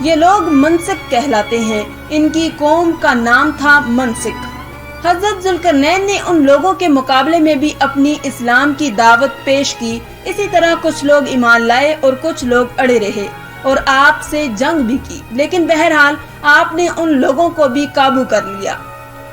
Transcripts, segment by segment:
یہ لوگ منسک کہلاتے ہیں، ان کی قوم کا نام تھا منسک۔ حضرت ذوالقرنین نے ان لوگوں کے مقابلے میں بھی اپنی اسلام کی دعوت پیش کی، اسی طرح کچھ لوگ ایمان لائے اور کچھ لوگ اڑے رہے اور آپ سے جنگ بھی کی، لیکن بہرحال آپ نے ان لوگوں کو بھی قابو کر لیا۔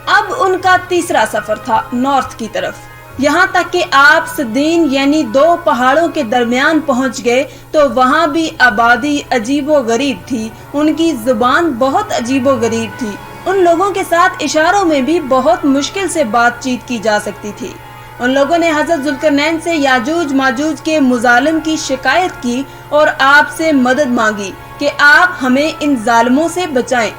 اب ان کا تیسرا سفر تھا نارتھ کی طرف، یہاں تک کہ آپ صدین یعنی 2 پہاڑوں کے درمیان پہنچ گئے تو وہاں بھی آبادی عجیب و غریب تھی، ان کی زبان بہت عجیب و غریب تھی، ان لوگوں کے ساتھ اشاروں میں بھی بہت مشکل سے بات چیت کی جا سکتی تھی۔ ان لوگوں نے حضرت ذوالقرنین سے یاجوج ماجوج کے مظالم کی شکایت کی اور آپ سے مدد مانگی کہ آپ ہمیں ان ظالموں سے بچائیں۔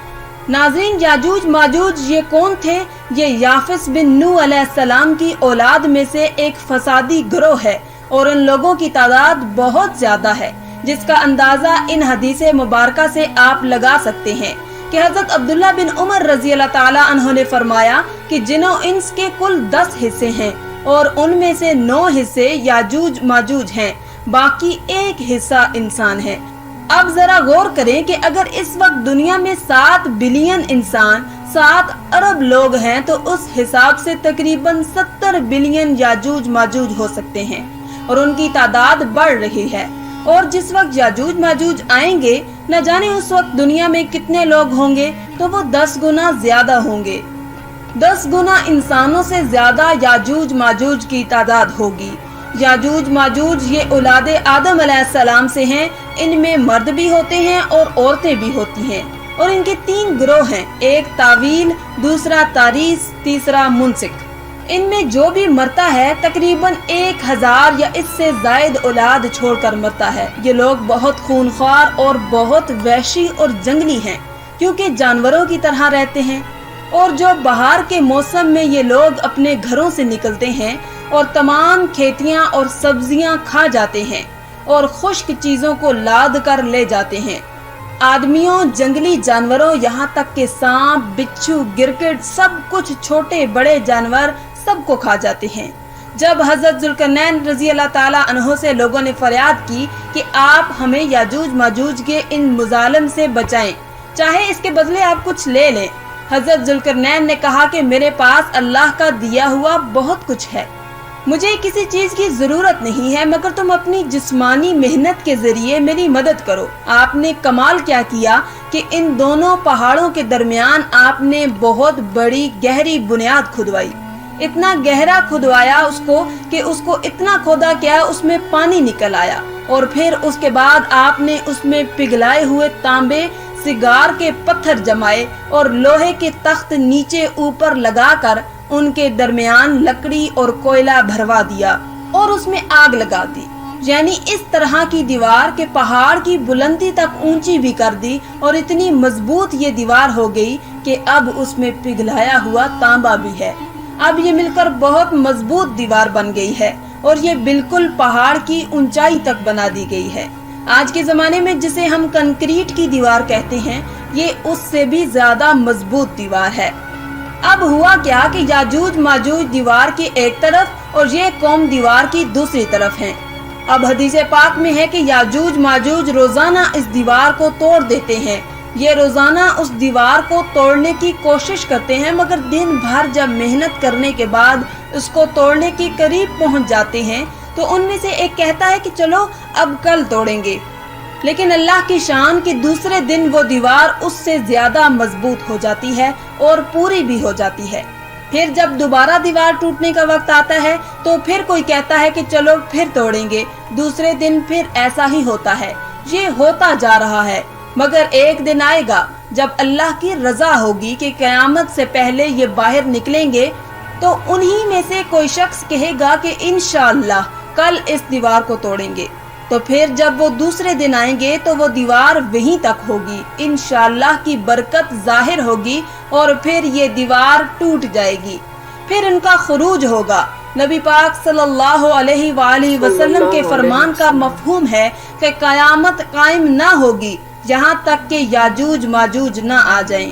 ناظرین، یاجوج ماجوج یہ کون تھے؟ یہ یافس بن نوح علیہ السلام کی اولاد میں سے ایک فسادی گروہ ہے اور ان لوگوں کی تعداد بہت زیادہ ہے، جس کا اندازہ ان حدیث مبارکہ سے آپ لگا سکتے ہیں کہ حضرت عبداللہ بن عمر رضی اللہ تعالیٰ عنہ نے فرمایا کہ جن و انس کے کل 10 حصے ہیں اور ان میں سے 9 حصے یاجوج ماجوج ہیں، باقی 1 حصہ انسان ہے۔ اب ذرا غور کریں کہ اگر اس وقت دنیا میں 7 بلین انسان، 7 ارب لوگ ہیں تو اس حساب سے تقریباً 70 بلین یاجوج ماجوج ہو سکتے ہیں اور ان کی تعداد بڑھ رہی ہے، اور جس وقت یاجوج ماجوج آئیں گے نہ جانے اس وقت دنیا میں کتنے لوگ ہوں گے، تو وہ 10 گنا زیادہ ہوں گے، 10 گنا انسانوں سے زیادہ یاجوج ماجوج کی تعداد ہوگی۔ یاجوج ماجوج یہ اولاد آدم علیہ السلام سے ہیں، ان میں مرد بھی ہوتے ہیں اور عورتیں بھی ہوتی ہیں، اور ان کے 3 گروہ ہیں، ایک طاویل، دوسرا تاریس، تیسرا منسک۔ ان میں جو بھی مرتا ہے تقریباً 1000 یا اس سے زائد اولاد چھوڑ کر مرتا ہے۔ یہ لوگ بہت خونخوار اور بہت وحشی اور جنگلی ہیں، کیونکہ جانوروں کی طرح رہتے ہیں، اور جو بہار کے موسم میں یہ لوگ اپنے گھروں سے نکلتے ہیں اور تمام کھیتیاں اور سبزیاں کھا جاتے ہیں اور خشک چیزوں کو لاد کر لے جاتے ہیں۔ آدمیوں، جنگلی جانوروں، یہاں تک کہ سانپ، بچھو، گرگٹ، سب کچھ، چھوٹے بڑے جانور سب کو کھا جاتے ہیں۔ جب حضرت ذوالقرنین رضی اللہ تعالیٰ عنہ سے لوگوں نے فریاد کی کہ آپ ہمیں یاجوج ماجوج کے ان مظالم سے بچائیں، چاہے اس کے بدلے آپ کچھ لے لیں، حضرت ذوالقرنین نے کہا کہ میرے پاس اللہ کا دیا ہوا بہت کچھ ہے، مجھے کسی چیز کی ضرورت نہیں ہے، مگر تم اپنی جسمانی محنت کے ذریعے میری مدد کرو۔ آپ نے کمال کیا کیا کہ ان دونوں پہاڑوں کے درمیان آپ نے بہت بڑی گہری بنیاد کھدوائی، اتنا گہرا کھدوایا اس کو کہ اس کو اتنا کھودا کیا اس میں پانی نکل آیا، اور پھر اس کے بعد آپ نے اس میں پگھلائے ہوئے تانبے، سگار کے پتھر جمائے اور لوہے کے تخت نیچے اوپر لگا کر ان کے درمیان لکڑی اور کوئلہ بھروا دیا اور اس میں آگ لگا دی، یعنی اس طرح کی دیوار کے پہاڑ کی بلندی تک اونچی بھی کر دی، اور اتنی مضبوط یہ دیوار ہو گئی کہ اب اس میں پگھلایا ہوا تانبا بھی ہے۔ اب یہ مل کر بہت مضبوط دیوار بن گئی ہے اور یہ بالکل پہاڑ کی اونچائی تک بنا دی گئی ہے۔ آج کے زمانے میں جسے ہم کنکریٹ کی دیوار کہتے ہیں، یہ اس سے بھی زیادہ مضبوط دیوار ہے۔ اب ہوا کیا کہ یاجوج ماجوج دیوار کی ایک طرف اور یہ قوم دیوار کی دوسری طرف ہیں۔ اب حدیث پاک میں ہے کہ یاجوج ماجوج روزانہ اس دیوار کو توڑ دیتے ہیں، یہ روزانہ اس دیوار کو توڑنے کی کوشش کرتے ہیں، مگر دن بھر جب محنت کرنے کے بعد اس کو توڑنے کے قریب پہنچ جاتے ہیں تو ان میں سے ایک کہتا ہے کہ چلو اب کل توڑیں گے، لیکن اللہ کی شان کہ دوسرے دن وہ دیوار اس سے زیادہ مضبوط ہو جاتی ہے اور پوری بھی ہو جاتی ہے۔ پھر جب دوبارہ دیوار ٹوٹنے کا وقت آتا ہے تو پھر کوئی کہتا ہے کہ چلو پھر توڑیں گے، دوسرے دن پھر ایسا ہی ہوتا ہے، یہ ہوتا جا رہا ہے، مگر ایک دن آئے گا جب اللہ کی رضا ہوگی کہ قیامت سے پہلے یہ باہر نکلیں گے، تو انہی میں سے کوئی شخص کہے گا کہ انشاءاللہ کل اس دیوار کو توڑیں گے، تو پھر جب وہ دوسرے دن آئیں گے تو وہ دیوار وہیں تک ہوگی، انشاءاللہ کی برکت ظاہر ہوگی اور پھر یہ دیوار ٹوٹ جائے گی، پھر ان کا خروج ہوگا۔ نبی پاک صلی اللہ علیہ وآلہ وسلم کے فرمان کا مفہوم ہے کہ قیامت قائم نہ ہوگی یہاں تک کہ یاجوج ماجوج نہ آ جائیں۔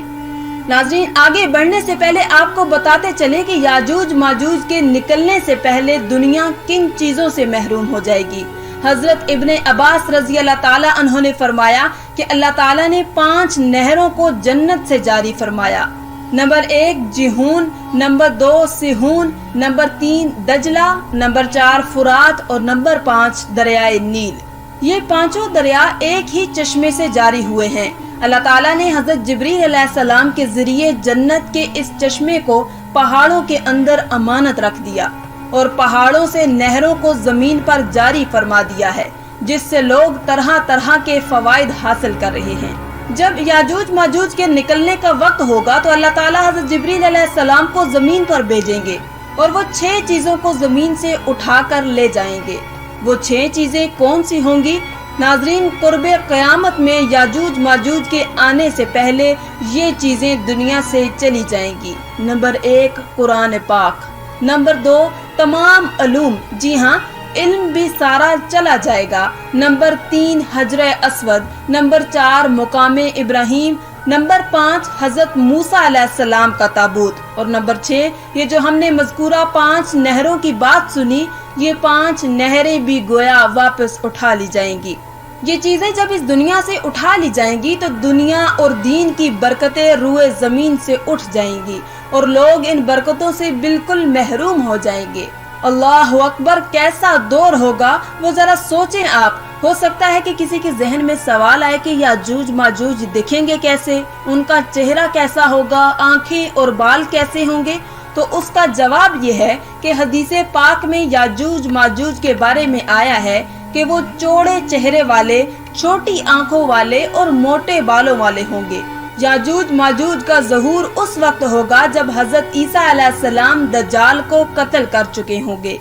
ناظرین، آگے بڑھنے سے پہلے آپ کو بتاتے چلیں کہ یاجوج ماجوج کے نکلنے سے پہلے دنیا کن چیزوں سے محروم ہو جائے گی۔ حضرت ابن عباس رضی اللہ تعالیٰ عنہ نے فرمایا کہ کہ اللہ تعالیٰ نے 5 نہروں کو جنت سے جاری فرمایا۔ نمبر 1 جیہون، نمبر 2 سیہون، نمبر 3 دجلہ، نمبر 4 فرات اور نمبر 5 دریائے نیل۔ یہ 5 دریا ایک ہی چشمے سے جاری ہوئے ہیں۔ اللہ تعالیٰ نے حضرت جبریل علیہ السلام کے ذریعے جنت کے اس چشمے کو پہاڑوں کے اندر امانت رکھ دیا اور پہاڑوں سے نہروں کو زمین پر جاری فرما دیا ہے، جس سے لوگ طرح طرح کے فوائد حاصل کر رہے ہیں۔ جب یاجوج ماجوج کے نکلنے کا وقت ہوگا تو اللہ تعالیٰ حضرت جبریل علیہ السلام کو زمین پر بھیجیں گے اور وہ 6 چیزوں کو زمین سے اٹھا کر لے جائیں گے۔ وہ 6 چیزیں کون سی ہوں گی؟ ناظرین، قرب قیامت میں یاجوج ماجوج کے آنے سے پہلے یہ چیزیں دنیا سے چلی جائیں گی۔ نمبر 1 قرآن پاک، نمبر 2 تمام علوم، جی ہاں علم بھی سارا چلا جائے گا، نمبر 3 حجر اسود، نمبر 4 مقام ابراہیم، نمبر 5 حضرت موسیٰ علیہ السلام کا تابوت، اور نمبر 6 یہ جو ہم نے مذکورہ 5 نہروں کی بات سنی، یہ 5 نہریں بھی گویا واپس اٹھا لی جائیں گی۔ یہ چیزیں جب اس دنیا سے اٹھا لی جائیں گی تو دنیا اور دین کی برکتیں روئے زمین سے اٹھ جائیں گی اور لوگ ان برکتوں سے بالکل محروم ہو جائیں گے۔ اللہ اکبر، کیسا دور ہوگا وہ ذرا سوچیں آپ۔ ہو سکتا ہے کہ کسی کے ذہن میں سوال آئے کہ یاجوج ماجوج دکھیں گے کیسے، ان کا چہرہ کیسا ہوگا، آنکھیں اور بال کیسے ہوں گے؟ تو اس کا جواب یہ ہے کہ حدیث پاک میں یاجوج ماجوج کے بارے میں آیا ہے کہ وہ چوڑے چہرے والے، چھوٹی آنکھوں والے اور موٹے بالوں والے ہوں گے۔ یاجوج ماجوج کا ظہور اس وقت ہوگا جب حضرت عیسیٰ علیہ السلام دجال کو قتل کر چکے ہوں گے۔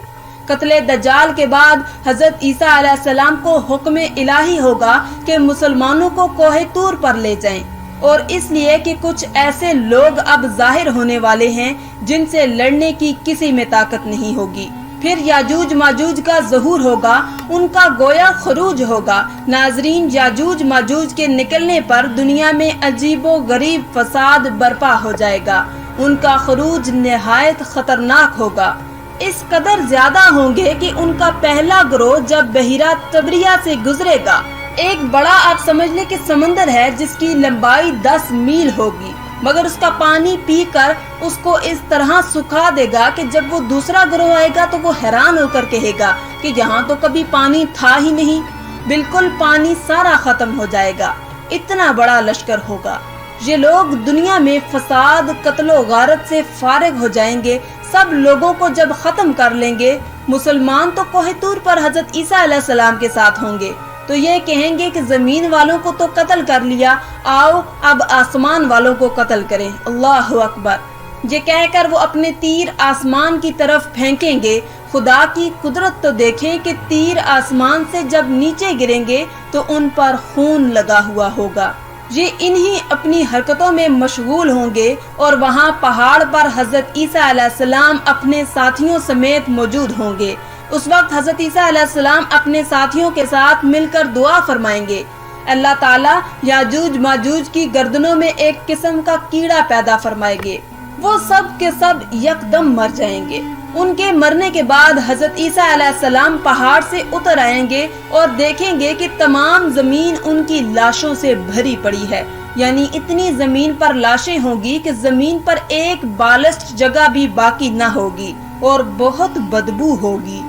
قتل دجال کے بعد حضرت عیسیٰ علیہ السلام کو حکم الہی ہوگا کہ مسلمانوں کو کوہ طور پر لے جائیں، اور اس لیے کہ کچھ ایسے لوگ اب ظاہر ہونے والے ہیں جن سے لڑنے کی کسی میں طاقت نہیں ہوگی۔ پھر یاجوج ماجوج کا ظہور ہوگا، ان کا گویا خروج ہوگا۔ ناظرین، یاجوج ماجوج کے نکلنے پر دنیا میں عجیب و غریب فساد برپا ہو جائے گا۔ ان کا خروج نہایت خطرناک ہوگا، اس قدر زیادہ ہوں گے کہ ان کا پہلا گروہ جب بحیرہ تبریہ سے گزرے گا، ایک بڑا آپ سمجھ لیں کہ سمندر ہے جس کی لمبائی 10 میل ہوگی، مگر اس کا پانی پی کر اس کو اس طرح سکھا دے گا کہ جب وہ دوسرا گروہ آئے گا تو وہ حیران ہو کر کہے گا کہ یہاں تو کبھی پانی تھا ہی نہیں، بالکل پانی سارا ختم ہو جائے گا، اتنا بڑا لشکر ہوگا۔ یہ لوگ دنیا میں فساد، قتل و غارت سے فارغ ہو جائیں گے، سب لوگوں کو جب ختم کر لیں گے۔ مسلمان تو کوہ طور پر حضرت عیسیٰ علیہ السلام کے ساتھ ہوں گے، تو یہ کہیں گے کہ زمین والوں کو تو قتل کر لیا، آؤ اب آسمان والوں کو قتل کریں۔ اللہ اکبر، یہ کہہ کر وہ اپنے تیر آسمان کی طرف پھینکیں گے۔ خدا کی قدرت تو دیکھیں کہ تیر آسمان سے جب نیچے گریں گے تو ان پر خون لگا ہوا ہوگا۔ یہ انہی اپنی حرکتوں میں مشغول ہوں گے اور وہاں پہاڑ پر حضرت عیسیٰ علیہ السلام اپنے ساتھیوں سمیت موجود ہوں گے۔ اس وقت حضرت عیسیٰ علیہ السلام اپنے ساتھیوں کے ساتھ مل کر دعا فرمائیں گے، اللہ تعالیٰ یاجوج ماجوج کی گردنوں میں ایک قسم کا کیڑا پیدا فرمائیں گے، وہ سب کے سب یکدم مر جائیں گے۔ ان کے مرنے کے بعد حضرت عیسیٰ علیہ السلام پہاڑ سے اتر آئیں گے اور دیکھیں گے کہ تمام زمین ان کی لاشوں سے بھری پڑی ہے، یعنی اتنی زمین پر لاشیں ہوں گی کہ زمین پر ایک بالسٹ جگہ بھی باقی نہ ہوگی اور بہت بدبو ہوگی۔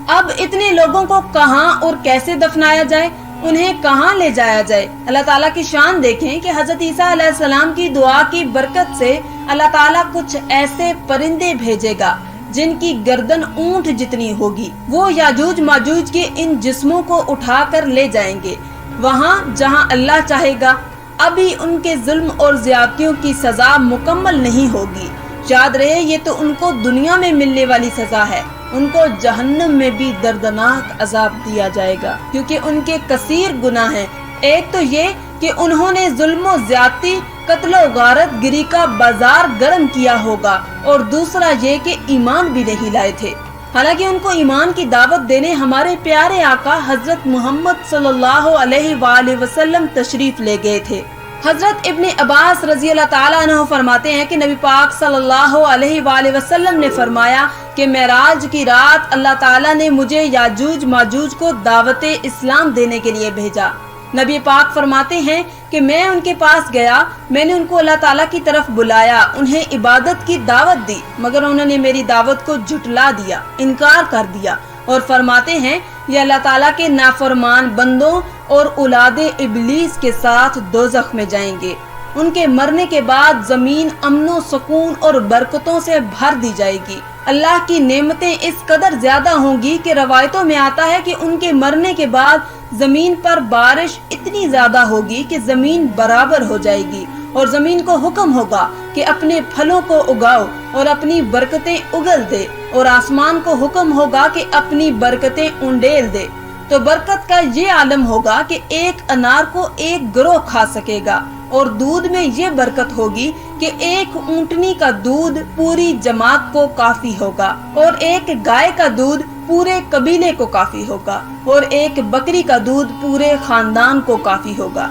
اب اتنے لوگوں کو کہاں اور کیسے دفنایا جائے، انہیں کہاں لے جایا جائے؟ اللہ تعالیٰ کی شان دیکھیں کہ حضرت عیسیٰ علیہ السلام کی دعا کی برکت سے اللہ تعالیٰ کچھ ایسے پرندے بھیجے گا جن کی گردن اونٹ جتنی ہوگی، وہ یاجوج ماجوج کے ان جسموں کو اٹھا کر لے جائیں گے وہاں جہاں اللہ چاہے گا۔ ابھی ان کے ظلم اور زیادتیوں کی سزا مکمل نہیں ہوگی، یاد رہے یہ تو ان کو دنیا میں ملنے والی سزا ہے، ان کو جہنم میں بھی دردناک عذاب دیا جائے گا، کیونکہ ان کے کثیر گناہ ہیں۔ ایک تو یہ کہ انہوں نے ظلم و زیادتی، قتل و غارت گری کا بازار گرم کیا ہوگا، اور دوسرا یہ کہ ایمان بھی نہیں لائے تھے، حالانکہ ان کو ایمان کی دعوت دینے ہمارے پیارے آقا حضرت محمد صلی اللہ علیہ وآلہ وسلم تشریف لے گئے تھے۔ حضرت ابن عباس رضی اللہ تعالیٰ عنہ فرماتے ہیں کہ نبی پاک صلی اللہ علیہ وآلہ وسلم نے فرمایا کہ معراج کی رات اللہ تعالیٰ نے مجھے یاجوج ماجوج کو دعوت اسلام دینے کے لیے بھیجا۔ نبی پاک فرماتے ہیں کہ میں ان کے پاس گیا، میں نے ان کو اللہ تعالیٰ کی طرف بلایا، انہیں عبادت کی دعوت دی، مگر انہوں نے میری دعوت کو جھٹلا دیا، انکار کر دیا، اور فرماتے ہیں یہ اللہ تعالیٰ کے نافرمان بندوں اور اولاد ابلیس کے ساتھ دوزخ میں جائیں گے۔ ان کے مرنے کے بعد زمین امن و سکون اور برکتوں سے بھر دی جائے گی۔ اللہ کی نعمتیں اس قدر زیادہ ہوں گی کہ روایتوں میں آتا ہے کہ ان کے مرنے کے بعد زمین پر بارش اتنی زیادہ ہوگی کہ زمین برابر ہو جائے گی، اور زمین کو حکم ہوگا کہ اپنے پھلوں کو اگاؤ اور اپنی برکتیں اگل دے، اور آسمان کو حکم ہوگا کہ اپنی برکتیں انڈیل دے۔ تو برکت کا یہ عالم ہوگا کہ ایک انار کو ایک گروہ کھا سکے گا، اور دودھ میں یہ برکت ہوگی کہ ایک اونٹنی کا دودھ پوری جماعت کو کافی ہوگا، اور ایک گائے کا دودھ پورے قبیلے کو کافی ہوگا، اور ایک بکری کا دودھ پورے خاندان کو کافی ہوگا۔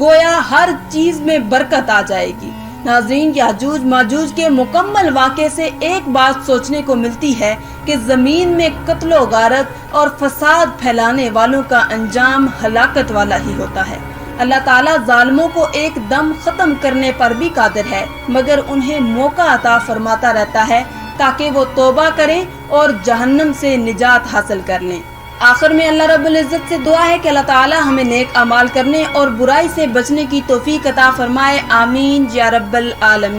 گویا ہر چیز میں برکت آ جائے گی۔ ناظرین، یاجوج ماجوج کے مکمل واقعے سے ایک بات سوچنے کو ملتی ہے کہ زمین میں قتل و غارت اور فساد پھیلانے والوں کا انجام ہلاکت والا ہی ہوتا ہے۔ اللہ تعالیٰ ظالموں کو ایک دم ختم کرنے پر بھی قادر ہے، مگر انہیں موقع عطا فرماتا رہتا ہے تاکہ وہ توبہ کریں اور جہنم سے نجات حاصل کر لیں۔ آخر میں اللہ رب العزت سے دعا ہے کہ اللہ تعالیٰ ہمیں نیک اعمال کرنے اور برائی سے بچنے کی توفیق عطا فرمائے۔ آمین یا رب العالمین۔